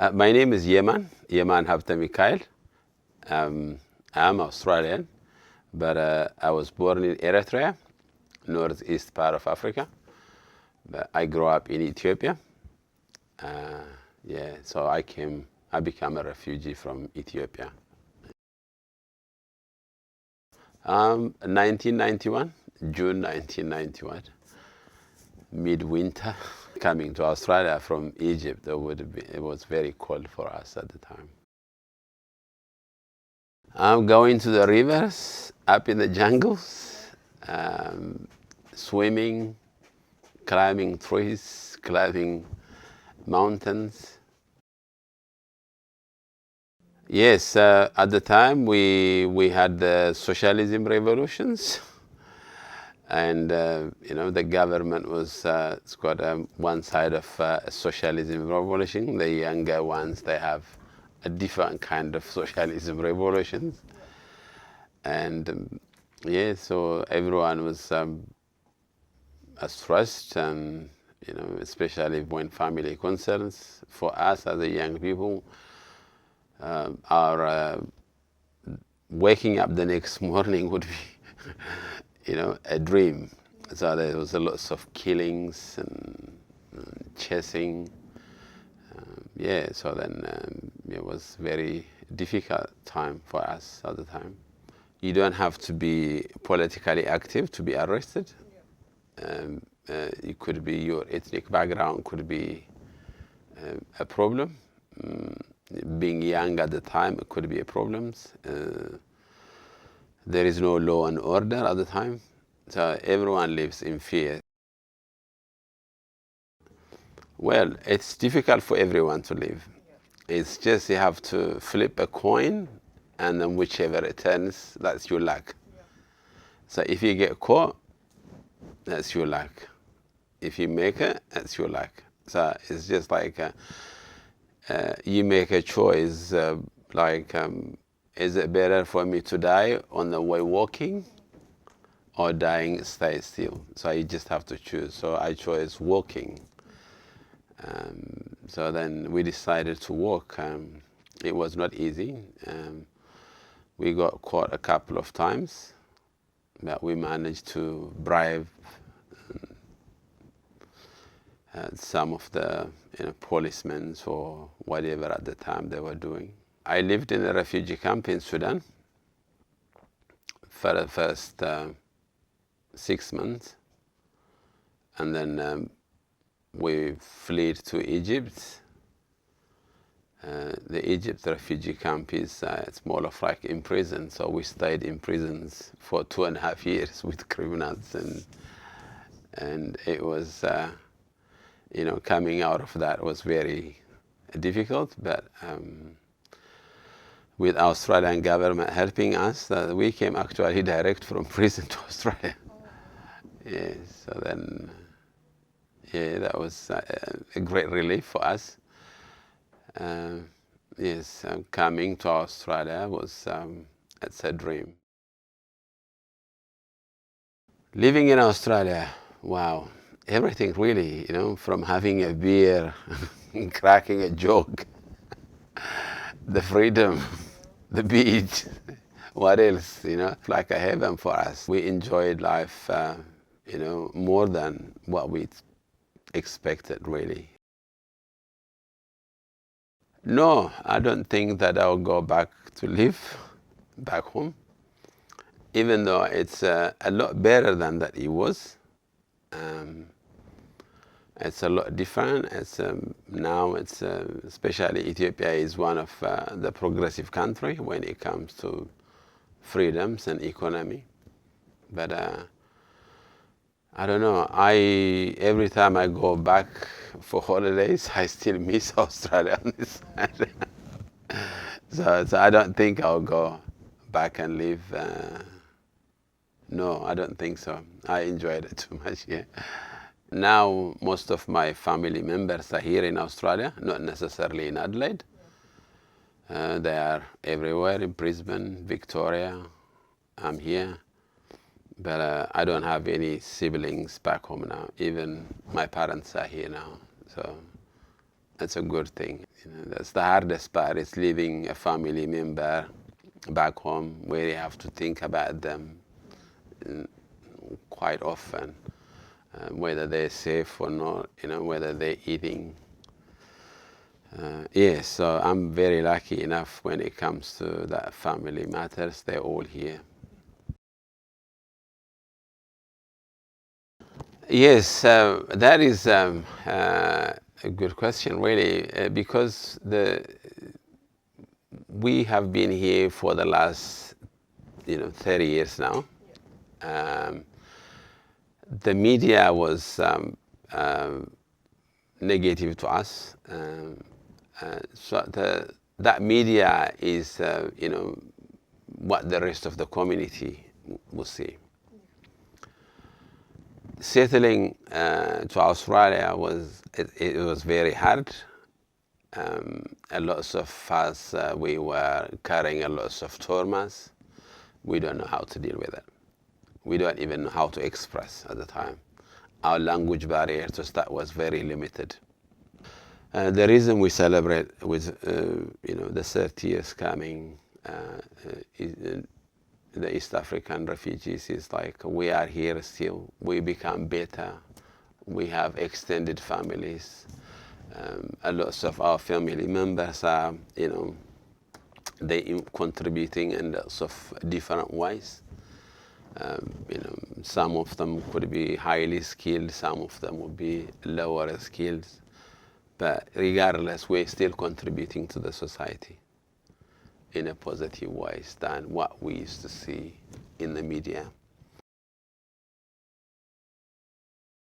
My name is Yeman Habta Mikhail. I'm Australian, but I was born in Eritrea, northeast part of Africa. But I grew up in Ethiopia. Yeah, so I became a refugee from Ethiopia. 1991, June 1991, midwinter. Coming to Australia from Egypt, it was very cold for us at the time. I'm going to the rivers, up in the jungles, swimming, climbing trees, climbing mountains. Yes, at the time we had the socialism revolutions, and the government was it's got one side of socialism revolution. The younger ones, they have a different kind of socialism revolutions, and yeah, so everyone was stressed, and especially when family concerns. For us as a young people, our waking up the next morning would be, a dream. So there was a lots of killings and chasing. Yeah, so then it was very difficult time for us at the time. You don't have to be politically active to be arrested. It could be your ethnic background could be a problem. Being young at the time, it could be a problem. There is no law and order at the time, so everyone lives in fear. Well, it's difficult for everyone to live. It's just you have to flip a coin, and then whichever it turns, that's your luck. So if you get caught, that's your luck. If you make it, that's your luck. So it's just like you make a choice, is it better for me to die on the way walking or dying stay still? So you just have to choose. So I chose walking. So then we decided to walk. It was not easy. We got caught a couple of times, but we managed to bribe some of the policemen or whatever at the time they were doing. I lived in a refugee camp in Sudan for the first 6 months, and then we fled to Egypt. The Egypt refugee camp is it's more of like in prison, so we stayed in prisons for 2.5 years with criminals, and it was coming out of that was very difficult, but with Australian government helping us, we came actually direct from prison to Australia. Yeah, so then, yeah, that was a great relief for us. Yes, coming to Australia was it's a dream. Living in Australia, wow, everything really, from having a beer, cracking a joke, the freedom, the beach, what else, like a heaven for us. We enjoyed life, more than what we expected, really. No, I don't think that I'll go back to live back home, even though it's a lot better than that it was. It's a lot different. Now especially Ethiopia is one of the progressive country when it comes to freedoms and economy. But I don't know. Every time I go back for holidays, I still miss Australia on this side. So I don't think I'll go back and live. No, I don't think so. I enjoyed it too much here. Now, most of my family members are here in Australia, not necessarily in Adelaide. They are everywhere in Brisbane, Victoria. I'm here. But I don't have any siblings back home now. Even my parents are here now. So That's a good thing. That's the hardest part, is leaving a family member back home where you have to think about them quite often, whether they're safe or not, whether they're eating. Yes, so I'm very lucky enough when it comes to that family matters. They're all here. Yes, that is a good question, really, because we have been here for the last 30 years now. Um, the media was negative to us. So that media is, what the rest of the community will see. Settling to Australia it was very hard. A lot of us, we were carrying a lot of traumas. We don't know how to deal with it. We don't even know how to express at the time. Our language barrier to start was very limited. The reason we celebrate with the 30 years coming the East African refugees is like, we are here still. We become better. We have extended families. A lot of our family members are, they contributing in lots of different ways. Some of them could be highly skilled, some of them would be lower skilled. But regardless, we're still contributing to the society in a positive way than what we used to see in the media.